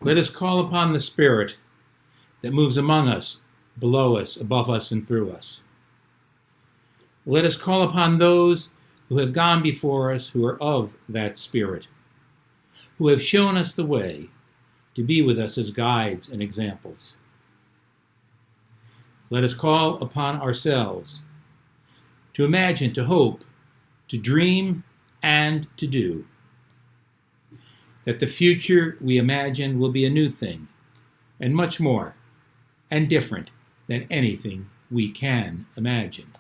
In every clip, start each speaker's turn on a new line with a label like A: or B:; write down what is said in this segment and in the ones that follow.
A: Let us call upon the Spirit that moves among us, below us, above us, and through us. Let us call upon those who have gone before us, who are of that Spirit, who have shown us the way to be with us as guides and examples. Let us call upon ourselves to imagine, to hope, to dream, and to do. That the future we imagine will be a new thing, and much more, and different than anything we can imagine.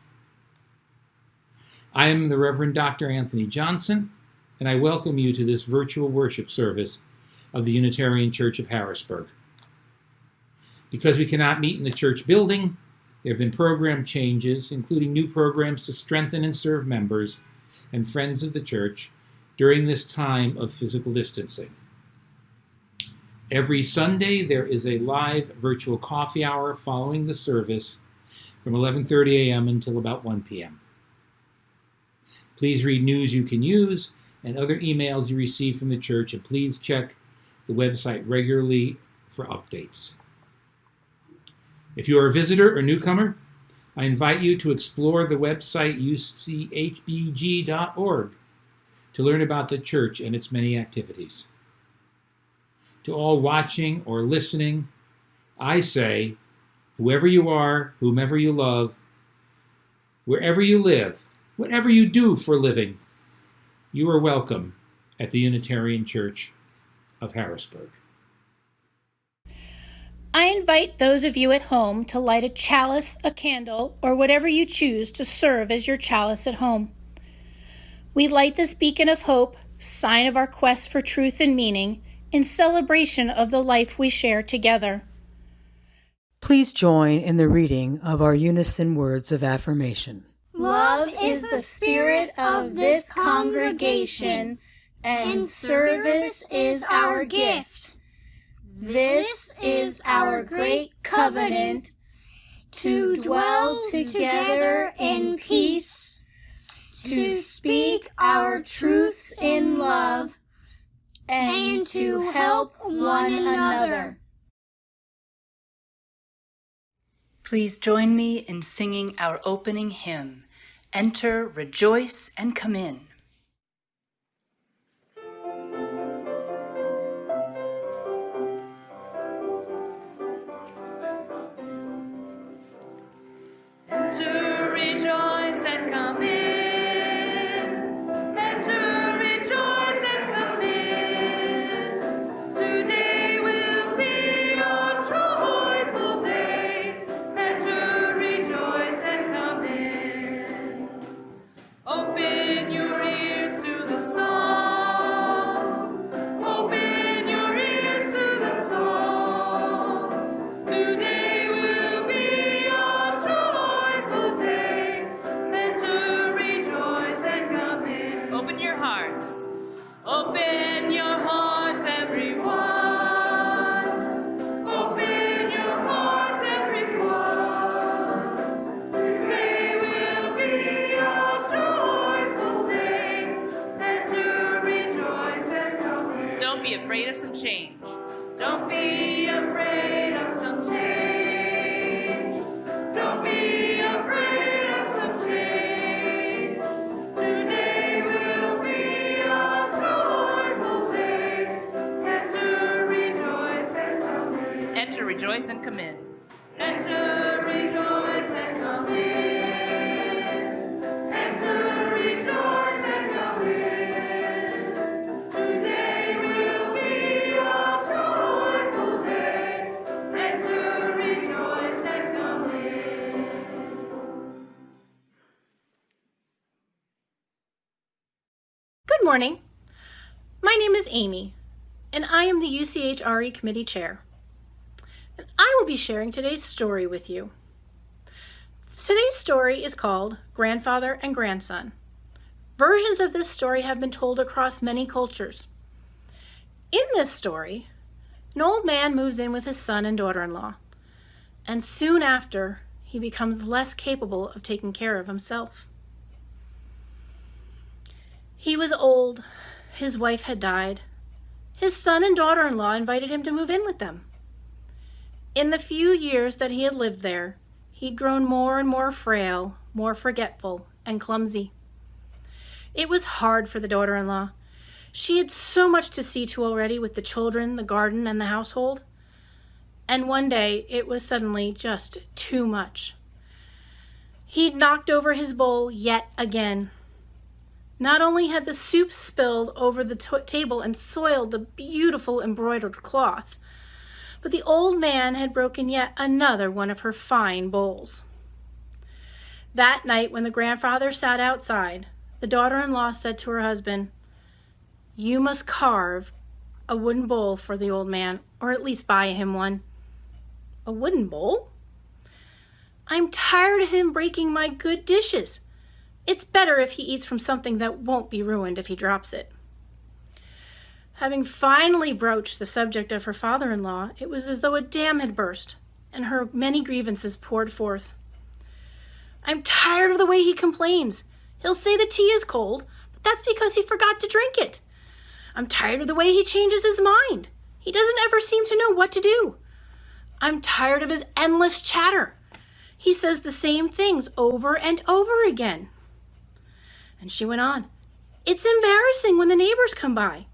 A: I am the Rev. Dr. Anthony Johnson, and I welcome you to this virtual worship service of the Unitarian Church of Harrisburg. Because we cannot meet in the church building, there have been program changes, including new programs to strengthen and serve members and friends of the church during this time of physical distancing. Every Sunday, there is a live virtual coffee hour following the service from 11:30 a.m. until about 1 p.m. Please read news you can use and other emails you receive from the church, and please check the website regularly for updates. If you are a visitor or newcomer, I invite you to explore the website uchbg.org to learn about the church and its many activities. To all watching or listening, I say, whoever you are, whomever you love, wherever you live, whatever you do for a living, you are welcome at the Unitarian Church of Harrisburg.
B: I invite those of you at home to light a chalice, a candle, or whatever you choose to serve as your chalice at home. We light this beacon of hope, sign of our quest for truth and meaning, in celebration of the life we share together.
C: Please join in the reading of our Unison Words of Affirmation.
D: Love is the spirit of this congregation, and service is our gift. This is our great covenant, to dwell together in peace, to speak our truths in love, and to help one another.
E: Please join me in singing our opening hymn, Enter, Rejoice, and Come In.
F: Enter, rejoice, and come in. Enter, rejoice, and come in. Today will be a joyful day. Enter, rejoice, and come in. Open your ears to the song. Open your ears to the song. Today will be a joyful day. Enter, rejoice, and come in. Open your hearts. Open your hearts, everyone. Open your hearts, everyone. Today will be a joyful day. Enter, rejoice, and come in.
E: Don't be afraid of some change.
F: Don't be afraid of some change. Don't be afraid of some change. Today will be a joyful day. Enter, rejoice, and come in.
E: Enter, rejoice, and come in.
F: Enter, rejoice, and come in. Enter, rejoice, and come in. Today will be a joyful day. Enter, rejoice, and come in.
B: Good morning. My name is Amy, and I am the UCHRE Committee Chair. And I will be sharing today's story with you. Today's story is called Grandfather and Grandson. Versions of this story have been told across many cultures. In this story, an old man moves in with his son and daughter-in-law, and soon after, he becomes less capable of taking care of himself. He was old, his wife had died, his son and daughter-in-law invited him to move in with them. In the few years that he had lived there, he'd grown more and more frail, more forgetful, and clumsy. It was hard for the daughter-in-law. She had so much to see to already with the children, the garden, and the household. And one day, it was suddenly just too much. He'd knocked over his bowl yet again. Not only had the soup spilled over the table and soiled the beautiful embroidered cloth, but the old man had broken yet another one of her fine bowls. That night, when the grandfather sat outside, the daughter-in-law said to her husband, "You must carve a wooden bowl for the old man, or at least buy him one." "A wooden bowl? I'm tired of him breaking my good dishes. It's better if he eats from something that won't be ruined if he drops it." Having finally broached the subject of her father-in-law, it was as though a dam had burst, and her many grievances poured forth. "I'm tired of the way he complains. He'll say the tea is cold, but that's because he forgot to drink it. I'm tired of the way he changes his mind. He doesn't ever seem to know what to do. I'm tired of his endless chatter. He says the same things over and over again." And she went on, "It's embarrassing when the neighbors come by.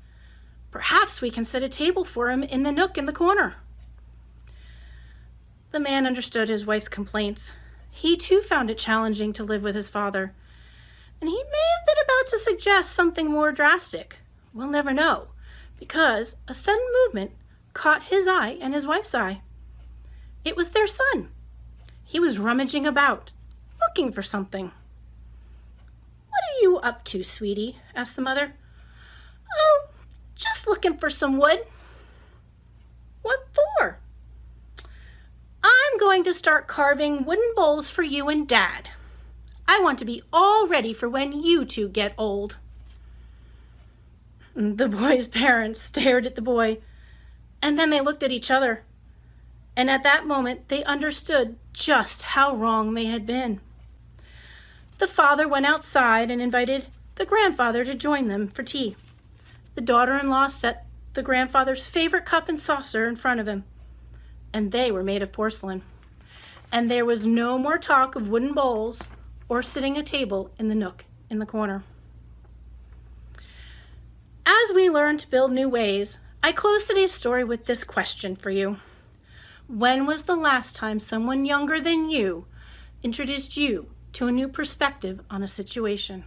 B: Perhaps we can set a table for him in the nook in the corner." The man understood his wife's complaints. He too found it challenging to live with his father, and he may have been about to suggest something more drastic. We'll never know, because a sudden movement caught his eye and his wife's eye. It was their son. He was rummaging about, looking for something. "What are you up to, sweetie?" asked the mother. "Oh, just looking for some wood." "What for?" "I'm going to start carving wooden bowls for you and Dad. I want to be all ready for when you two get old." The boy's parents stared at the boy, and then they looked at each other. And at that moment, they understood just how wrong they had been. The father went outside and invited the grandfather to join them for tea. The daughter-in-law set the grandfather's favorite cup and saucer in front of him, and they were made of porcelain. And there was no more talk of wooden bowls or sitting at table in the nook in the corner. As we learn to build new ways, I close today's story with this question for you. When was the last time someone younger than you introduced you to a new perspective on a situation?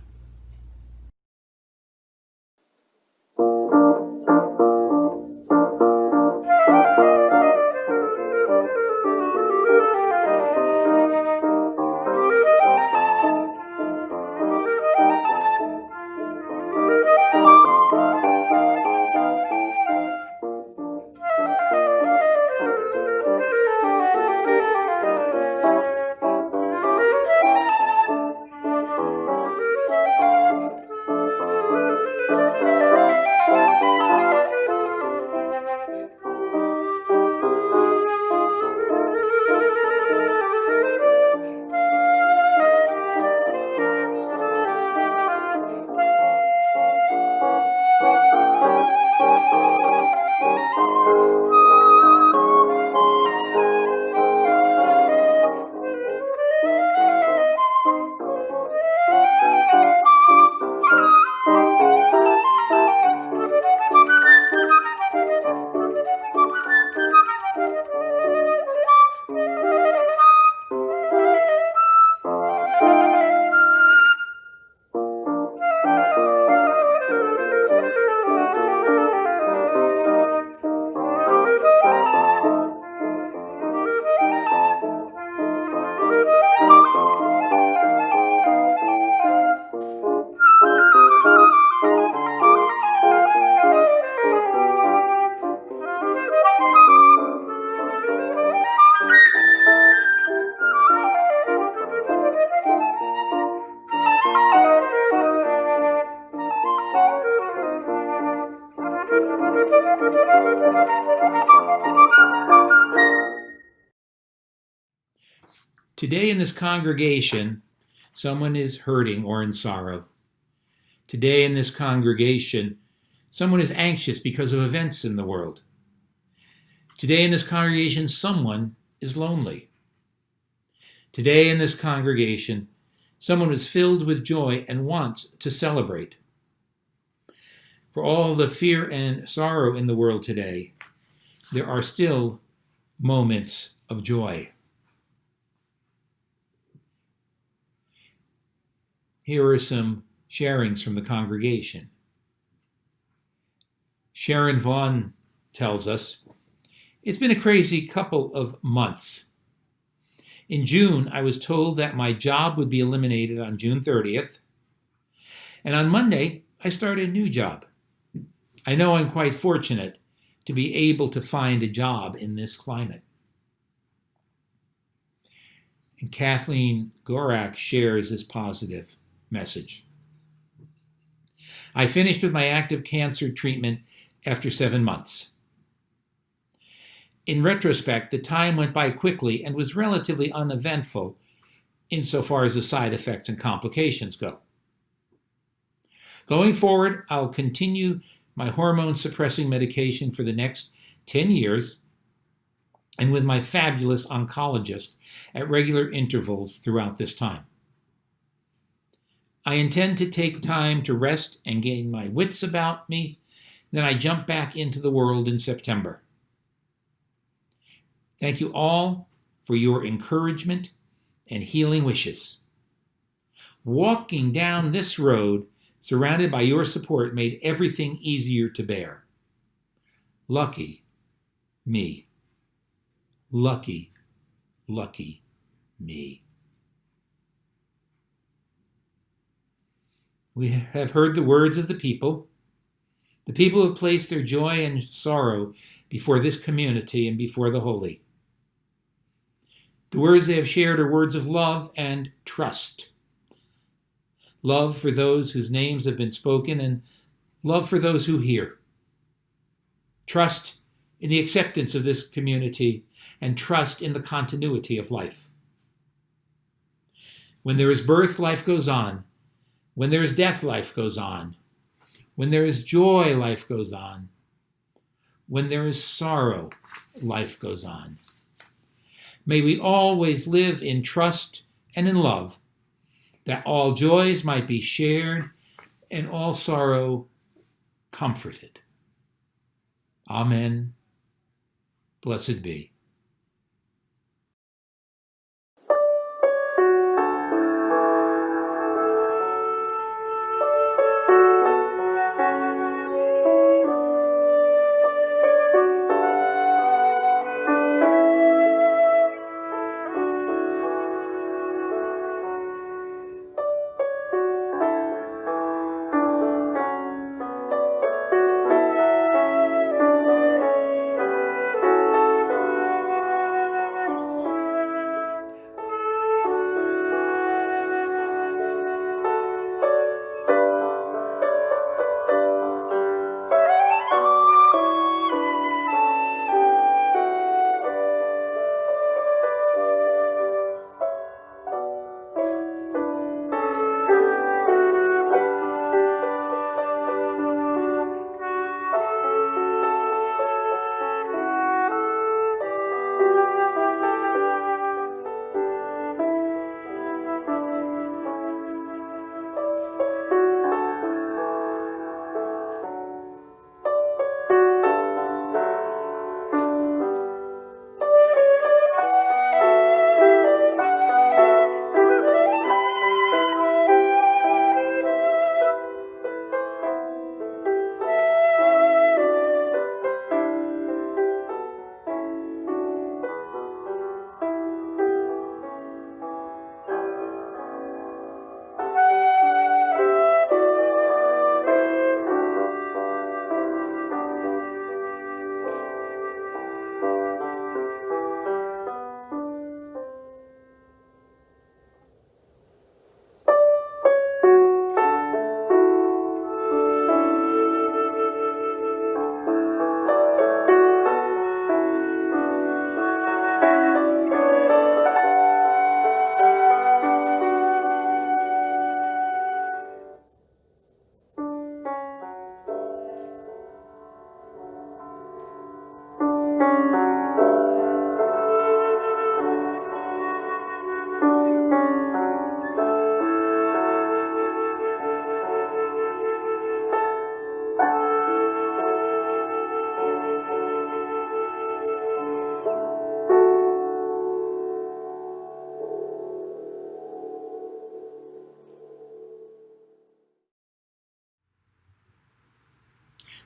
A: Today in this congregation, someone is hurting or in sorrow. Today in this congregation, Someone is anxious because of events in the world. Today in this congregation, someone is lonely. Today in this congregation, someone is filled with joy and wants to celebrate. For all the fear and sorrow in the world today, there are still moments of joy. Here are some sharings from the congregation. Sharon Vaughn tells us, "It's been a crazy couple of months. In June, I was told that my job would be eliminated on June 30th, and on Monday, I started a new job. I know I'm quite fortunate to be able to find a job in this climate." And Kathleen Gorak shares this positive message. "I finished with my active cancer treatment after 7 months. In retrospect, the time went by quickly and was relatively uneventful insofar as the side effects and complications go. Going forward, I'll continue my hormone-suppressing medication for the next 10 years and with my fabulous oncologist at regular intervals throughout this time. I intend to take time to rest and gain my wits about me, then I jump back into the world in September. Thank you all for your encouragement and healing wishes. Walking down this road, surrounded by your support, made everything easier to bear. Lucky me. Lucky, lucky me." We have heard the words of the people. The people have placed their joy and sorrow before this community and before the holy. The words they have shared are words of love and trust. Love for those whose names have been spoken and love for those who hear. Trust in the acceptance of this community and trust in the continuity of life. When there is birth, life goes on. When there is death, life goes on. When there is joy, life goes on. When there is sorrow, life goes on. May we always live in trust and in love, that all joys might be shared and all sorrow comforted. Amen. Blessed be.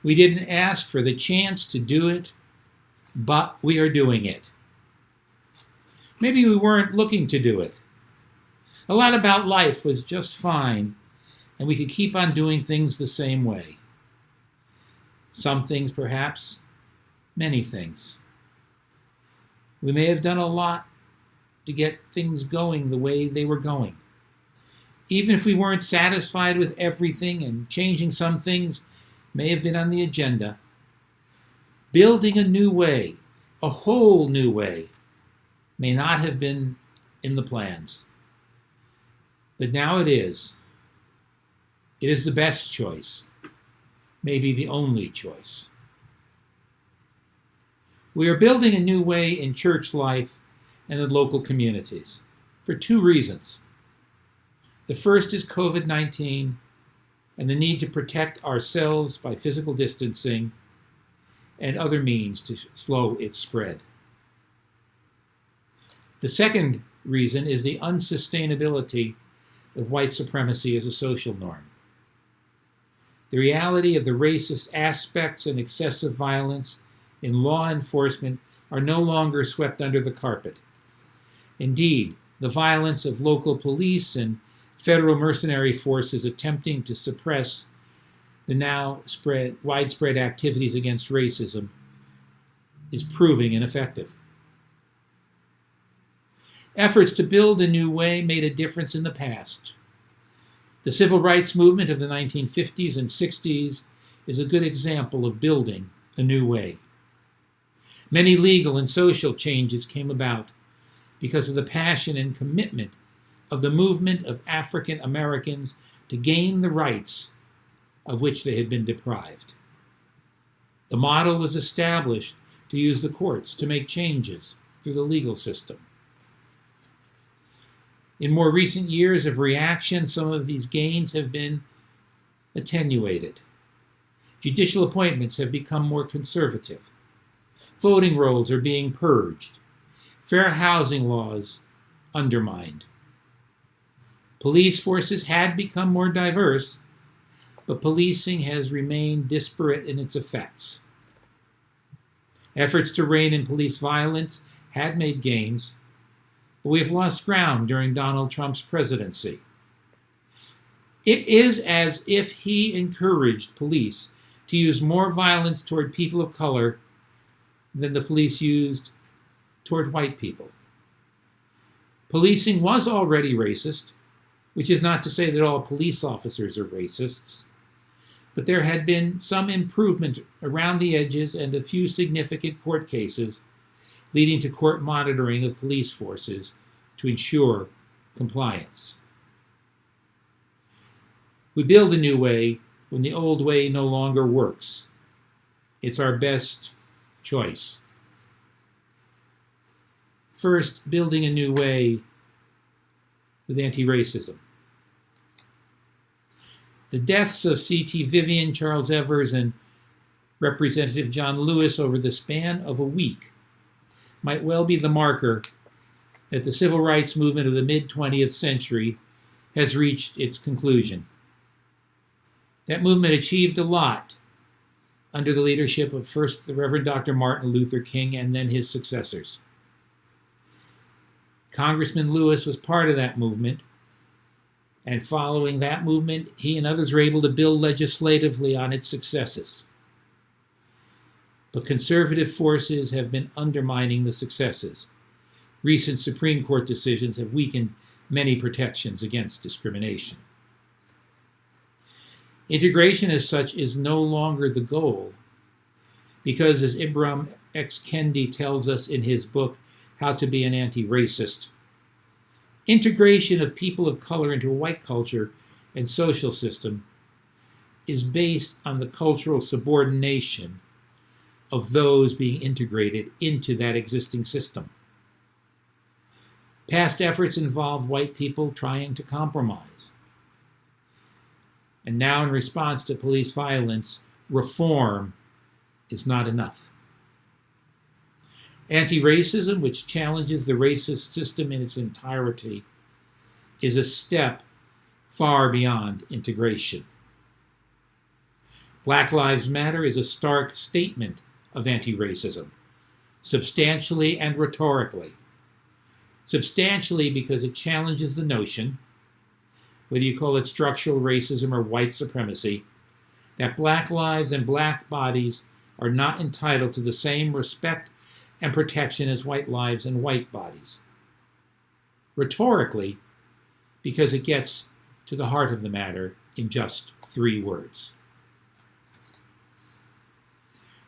A: We didn't ask for the chance to do it, but we are doing it. Maybe we weren't looking to do it. A lot about life was just fine, and we could keep on doing things the same way. Some things, perhaps, many things. We may have done a lot to get things going the way they were going. Even if we weren't satisfied with everything and changing some things may have been on the agenda, building a new way, a whole new way, may not have been in the plans. But now it is. It is the best choice, maybe the only choice. We are building a new way in church life and in local communities for two reasons. The first is COVID-19 and the need to protect ourselves by physical distancing and other means to slow its spread. The second reason is the unsustainability of white supremacy as a social norm. The reality of the racist aspects and excessive violence in law enforcement are no longer swept under the carpet. Indeed, the violence of local police and federal mercenary forces attempting to suppress the now widespread activities against racism is proving ineffective. Efforts to build a new way made a difference in the past. The civil rights movement of the 1950s and 60s is a good example of building a new way. Many legal and social changes came about because of the passion and commitment of the movement of African Americans to gain the rights of which they had been deprived. The model was established to use the courts to make changes through the legal system. In more recent years of reaction, some of these gains have been attenuated. Judicial appointments have become more conservative. Voting rolls are being purged. Fair housing laws undermined. Police forces had become more diverse, but policing has remained disparate in its effects. Efforts to rein in police violence had made gains, but we have lost ground during Donald Trump's presidency. It is as if he encouraged police to use more violence toward people of color than the police used toward white people. Policing was already racist, which is not to say that all police officers are racists, but there had been some improvement around the edges and a few significant court cases leading to court monitoring of police forces to ensure compliance. We build a new way when the old way no longer works. It's our best choice. First, building a new way with anti-racism. The deaths of C.T. Vivian, Charles Evers, and Representative John Lewis over the span of a week might well be the marker that the civil rights movement of the mid-20th century has reached its conclusion. That movement achieved a lot under the leadership of first the Rev. Dr. Martin Luther King and then his successors. Congressman Lewis was part of that movement, and following that movement, he and others were able to build legislatively on its successes. But conservative forces have been undermining the successes. Recent Supreme Court decisions have weakened many protections against discrimination. Integration as such is no longer the goal, because as Ibram X. Kendi tells us in his book, How to Be an Anti-Racist, integration of people of color into white culture and social system is based on the cultural subordination of those being integrated into that existing system. Past efforts involved white people trying to compromise. And now, in response to police violence, reform is not enough. Anti-racism, which challenges the racist system in its entirety, is a step far beyond integration. Black Lives Matter is a stark statement of anti-racism, substantially and rhetorically. Substantially because it challenges the notion, whether you call it structural racism or white supremacy, that black lives and black bodies are not entitled to the same respect and protection as white lives and white bodies. Rhetorically, because it gets to the heart of the matter in just 3 words.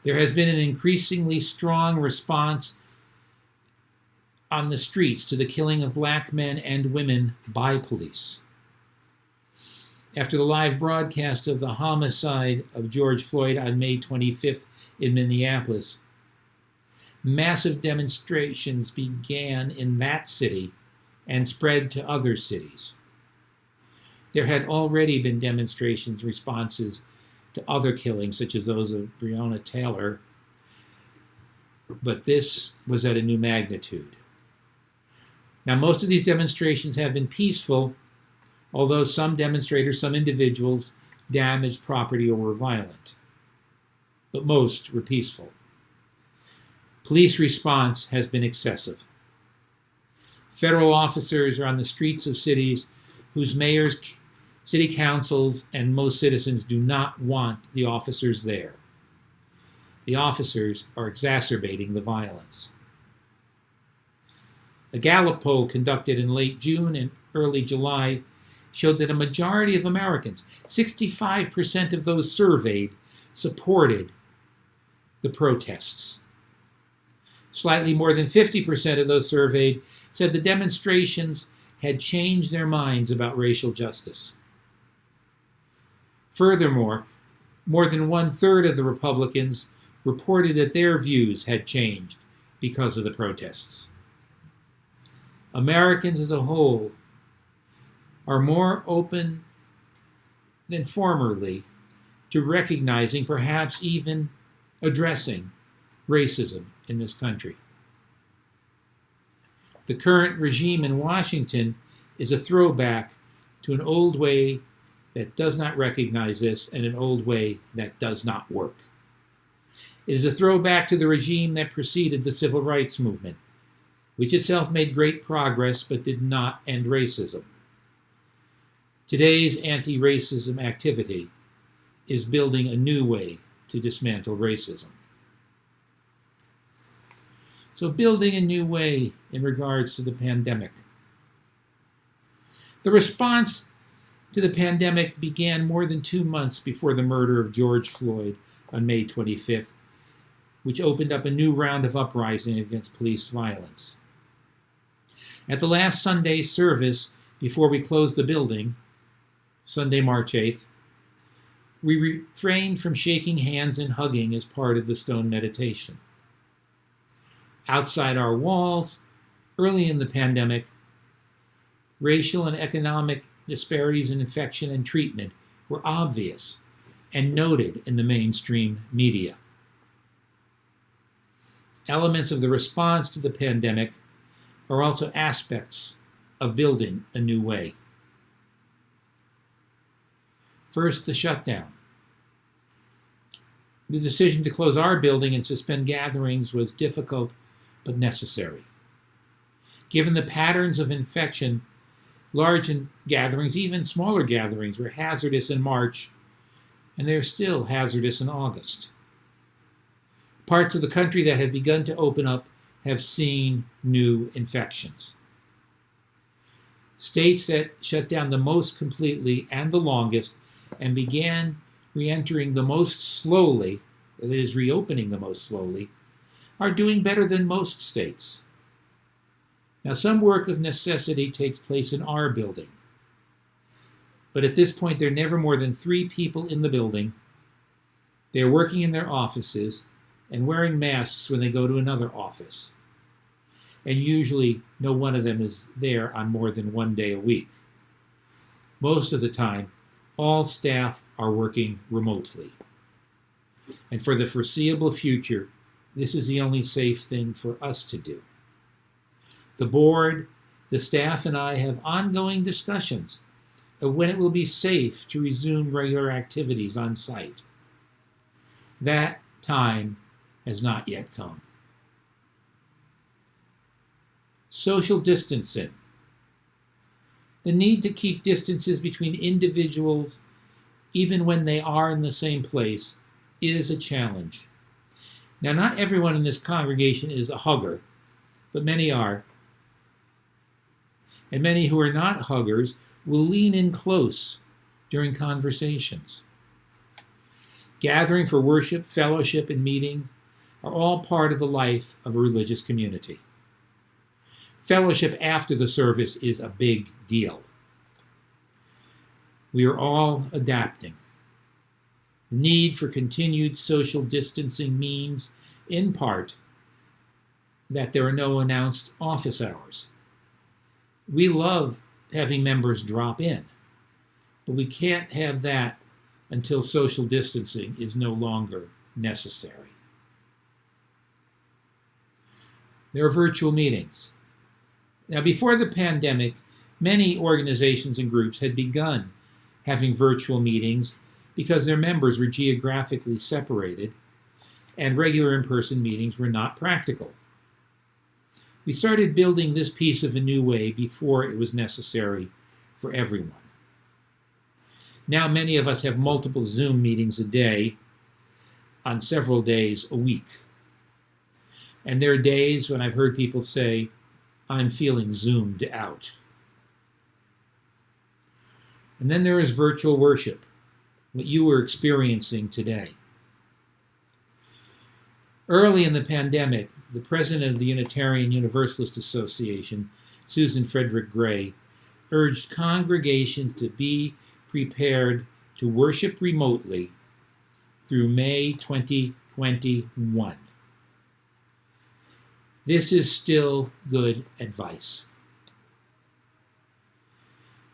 A: There has been an increasingly strong response on the streets to the killing of black men and women by police. After the live broadcast of the homicide of George Floyd on May 25th in Minneapolis, massive demonstrations began in that city and spread to other cities. There had already been demonstrations, responses to other killings, such as those of Breonna Taylor, but this was at a new magnitude. Now, most of these demonstrations have been peaceful, although some demonstrators, some individuals, damaged property or were violent. But most were peaceful. Police response has been excessive. Federal officers are on the streets of cities whose mayors, city councils, and most citizens do not want the officers there. The officers are exacerbating the violence. A Gallup poll conducted in late June and early July showed that a majority of Americans, 65% of those surveyed, supported the protests. Slightly more than 50% of those surveyed said the demonstrations had changed their minds about racial justice. Furthermore, more than 1/3 of the Republicans reported that their views had changed because of the protests. Americans as a whole are more open than formerly to recognizing, perhaps even addressing, racism in this country. The current regime in Washington is a throwback to an old way that does not recognize this and an old way that does not work. It is a throwback to the regime that preceded the civil rights movement, which itself made great progress but did not end racism. Today's anti-racism activity is building a new way to dismantle racism. So building a new way in regards to the pandemic. The response to the pandemic began more than 2 months before the murder of George Floyd on May 25th, which opened up a new round of uprising against police violence. At the last Sunday service before we closed the building, Sunday, March 8th, we refrained from shaking hands and hugging as part of the stone meditation. Outside our walls, early in the pandemic, racial and economic disparities in infection and treatment were obvious and noted in the mainstream media. Elements of the response to the pandemic are also aspects of building a new way. First, the shutdown. The decision to close our building and suspend gatherings was difficult but necessary. Given the patterns of infection, large gatherings, even smaller gatherings, were hazardous in March, and they're still hazardous in August. Parts of the country that have begun to open up have seen new infections. States that shut down the most completely and the longest and began re-entering the most slowly, that is, reopening the most slowly, are doing better than most states. Now, some work of necessity takes place in our building, but at this point there are never more than 3 people in the building. They are working in their offices and wearing masks when they go to another office. And usually no one of them is there on more than 1 day a week. Most of the time, all staff are working remotely. And for the foreseeable future, this is the only safe thing for us to do. The board, the staff, and I have ongoing discussions of when it will be safe to resume regular activities on site. That time has not yet come. Social distancing. The need to keep distances between individuals, even when they are in the same place, is a challenge. Now, not everyone in this congregation is a hugger, but many are. And many who are not huggers will lean in close during conversations. Gathering for worship, fellowship, and meeting are all part of the life of a religious community. Fellowship after the service is a big deal. We are all adapting. The need for continued social distancing means, in part, that there are no announced office hours. We love having members drop in, but we can't have that until social distancing is no longer necessary. There are virtual meetings. Now, before the pandemic, many organizations and groups had begun having virtual meetings because their members were geographically separated and regular in-person meetings were not practical. We started building this piece of a new way before it was necessary for everyone. Now many of us have multiple Zoom meetings a day on several days a week. And there are days when I've heard people say, I'm feeling zoomed out. And then there is virtual worship, what you are experiencing today. Early in the pandemic, the president of the Unitarian Universalist Association, Susan Frederick Gray, urged congregations to be prepared to worship remotely through May 2021. This is still good advice.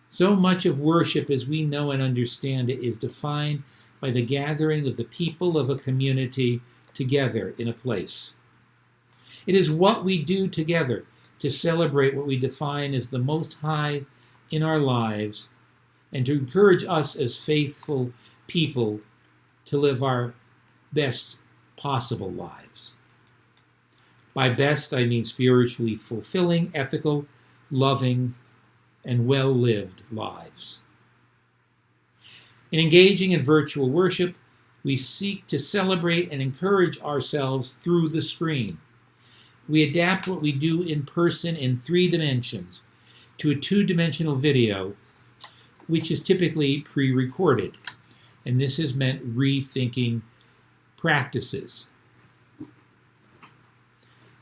A: So much of worship as we know and understand it is defined by the gathering of the people of a community together in a place. It is what we do together to celebrate what we define as the Most High in our lives and to encourage us as faithful people to live our best possible lives. By best, I mean spiritually fulfilling, ethical, loving, and well-lived lives. In engaging in virtual worship, we seek to celebrate and encourage ourselves through the screen. We adapt what we do in person in 3 dimensions to a 2-dimensional video, which is typically pre-recorded. And this has meant rethinking practices.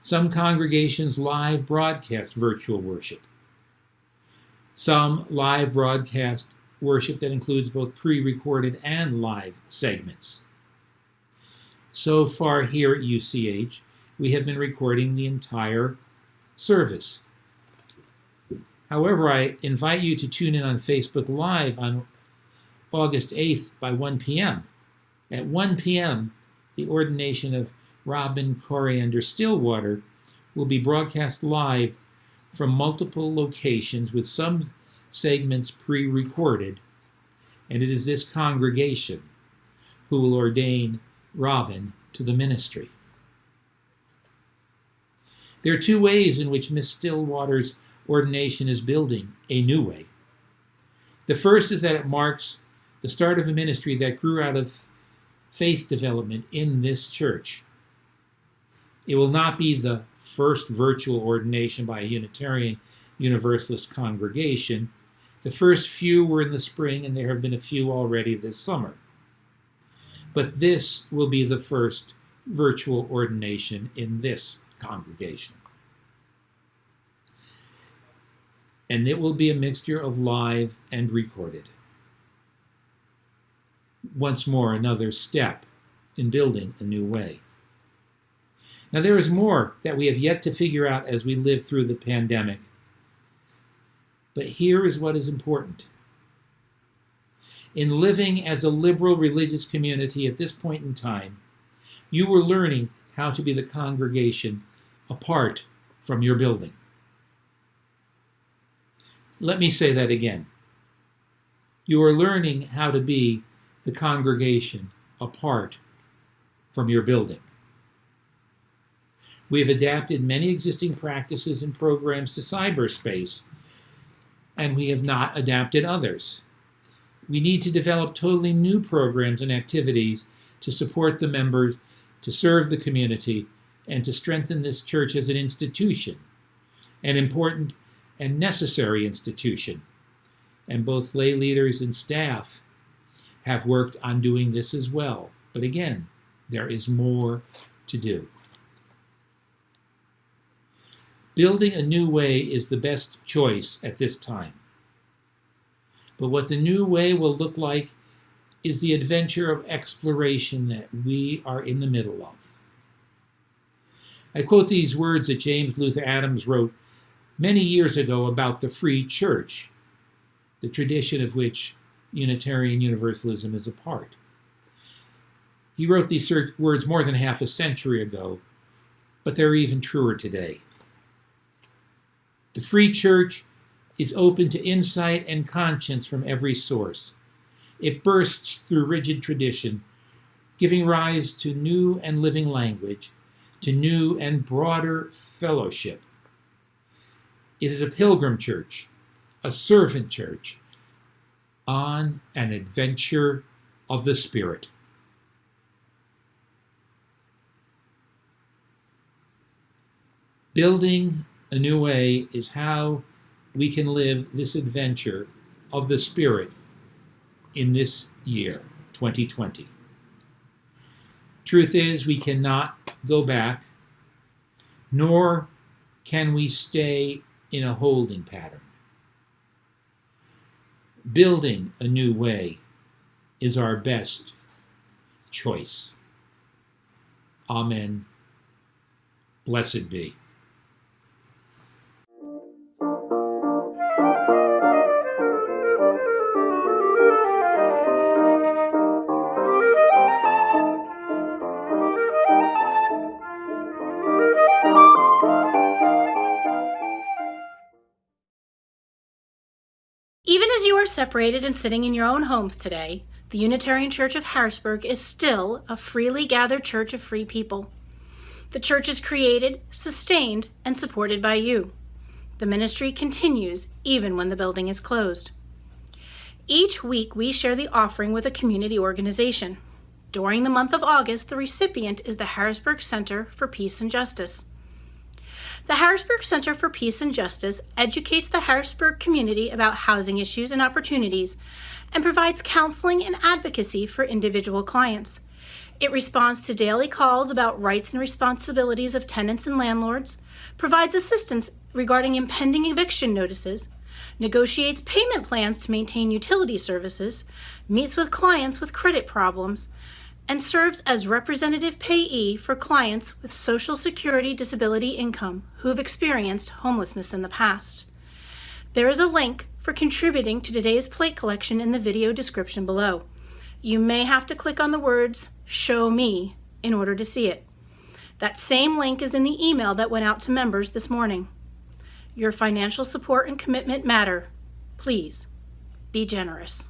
A: Some congregations live broadcast virtual worship. Some live broadcast worship that includes both pre-recorded and live segments. So far here at UCH, we have been recording the entire service. However, I invite you to tune in on Facebook Live on August 8th by 1 p.m. At 1 p.m., the ordination of Robin Coriander Stillwater will be broadcast live from multiple locations with some segments pre-recorded, and it is this congregation who will ordain Robin to the ministry. There are 2 ways in which Miss Stillwater's ordination is building a new way. The first is that it marks the start of a ministry that grew out of faith development in this church. It will not be the first virtual ordination by a Unitarian Universalist congregation. The first few were in the spring, and there have been a few already this summer. But this will be the first virtual ordination in this congregation. And it will be a mixture of live and recorded. Once more, another step in building a new way. Now, there is more that we have yet to figure out as we live through the pandemic. But here is what is important. In living as a liberal religious community at this point in time, you are learning how to be the congregation apart from your building. Let me say that again. You are learning how to be the congregation apart from your building. We have adapted many existing practices and programs to cyberspace, and we have not adapted others. We need to develop totally new programs and activities to support the members, to serve the community, and to strengthen this church as an institution, an important and necessary institution. And both lay leaders and staff have worked on doing this as well. But again, there is more to do. Building a new way is the best choice at this time. But what the new way will look like is the adventure of exploration that we are in the middle of. I quote these words that James Luther Adams wrote many years ago about the free church, the tradition of which Unitarian Universalism is a part. He wrote these words more than half a century ago, but they're even truer today. The free church is open to insight and conscience from every source. It bursts through rigid tradition, giving rise to new and living language, to new and broader fellowship. It is a pilgrim church, a servant church, on an adventure of the Spirit. Building a new way is how we can live this adventure of the Spirit in this year, 2020. Truth is, we cannot go back, nor can we stay in a holding pattern. Building a new way is our best choice. Amen. Blessed be.
B: Even as you are separated and sitting in your own homes today, the Unitarian Church of Harrisburg is still a freely gathered church of free people. The church is created, sustained, and supported by you. The ministry continues even when the building is closed. Each week we share the offering with a community organization. During the month of August, the recipient is the Harrisburg Center for Peace and Justice. The Harrisburg Center for Peace and Justice educates the Harrisburg community about housing issues and opportunities and provides counseling and advocacy for individual clients. It responds to daily calls about rights and responsibilities of tenants and landlords, provides assistance regarding impending eviction notices, negotiates payment plans to maintain utility services, meets with clients with credit problems, and serves as representative payee for clients with Social Security disability income who have experienced homelessness in the past. There is a link for contributing to today's plate collection in the video description below. You may have to click on the words, "Show me," in order to see it. That same link is in the email that went out to members this morning. Your financial support and commitment matter. Please, be generous.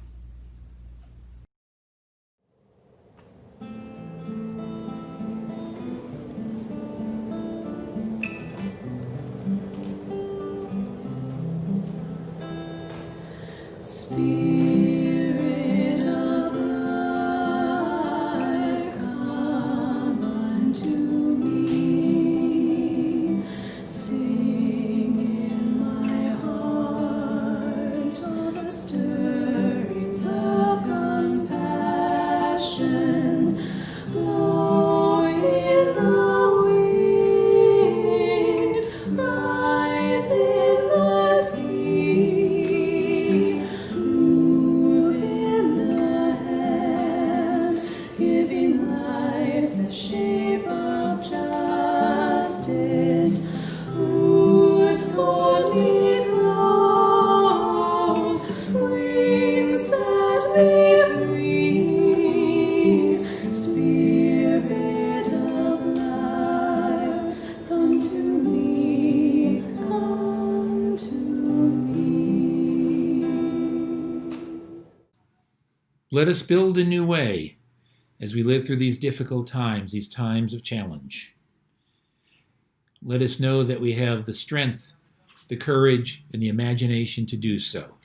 F: Spirit of life, come unto me. Sing in my heart all the stirrings of compassion. Blow in the wind, rise in the sea. Move in the hand, giving life the shape of justice. Roots for deep rose, wings set me free. Spirit of life, come to me, come to me.
A: Let us build a new way as we live through these difficult times, these times of challenge. Let us know that we have the strength, the courage, and the imagination to do so.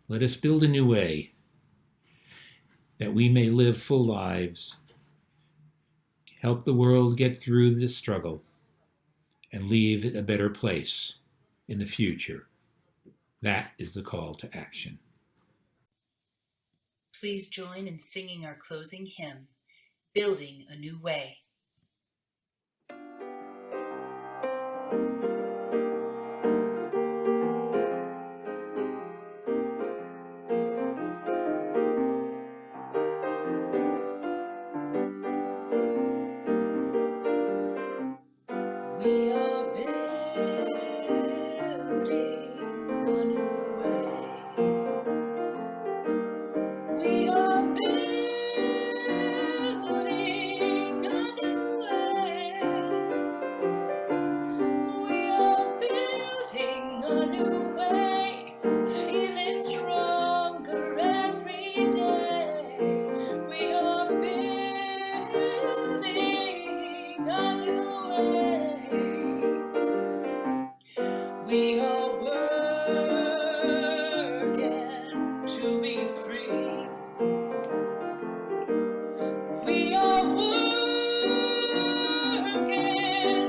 A: Let us build a new way that we may live full lives, help the world get through this struggle, and leave it a better place in the future. That is the call to action.
E: Please join in singing our closing hymn, Building a New Way.
F: We are building a new way. We are building a new way. We are building a new way. Feeling stronger every day. We are building a new way. We are working to be free. We are working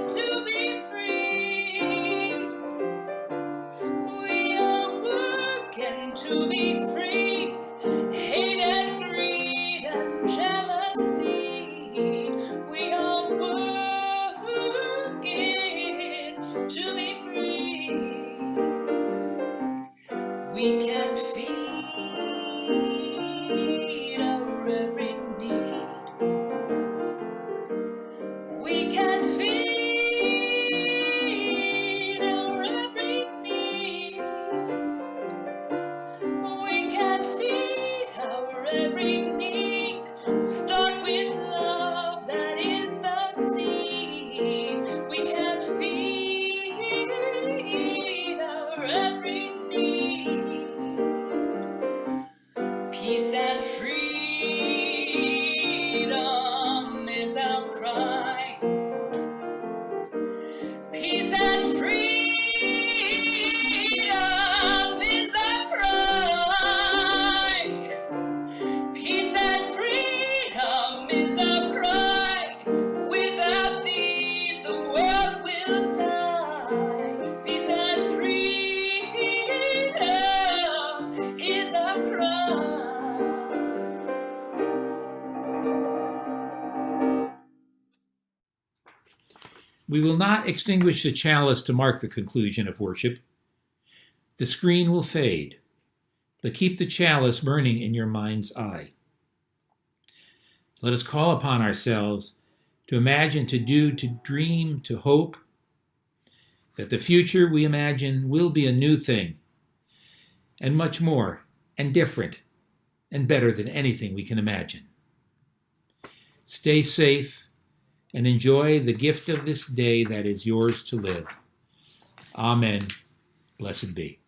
F: to be free. We are working to be free. Hate and greed and jealousy. We are working to be free. We can feed our every need. We can feed our every need. We can feed our every need. Start with love, that is the seed. We can feed our every need. Peace and freedom is our cry. Peace and freedom is our cry. Peace and freedom is our cry. Without these, the world will die. Peace and freedom is our cry.
A: We will not extinguish the chalice to mark the conclusion of worship. The screen will fade, but keep the chalice burning in your mind's eye. Let us call upon ourselves to imagine, to do, to dream, to hope that the future we imagine will be a new thing, and much more, and different, and better than anything we can imagine. Stay safe and enjoy the gift of this day that is yours to live. Amen. Blessed be.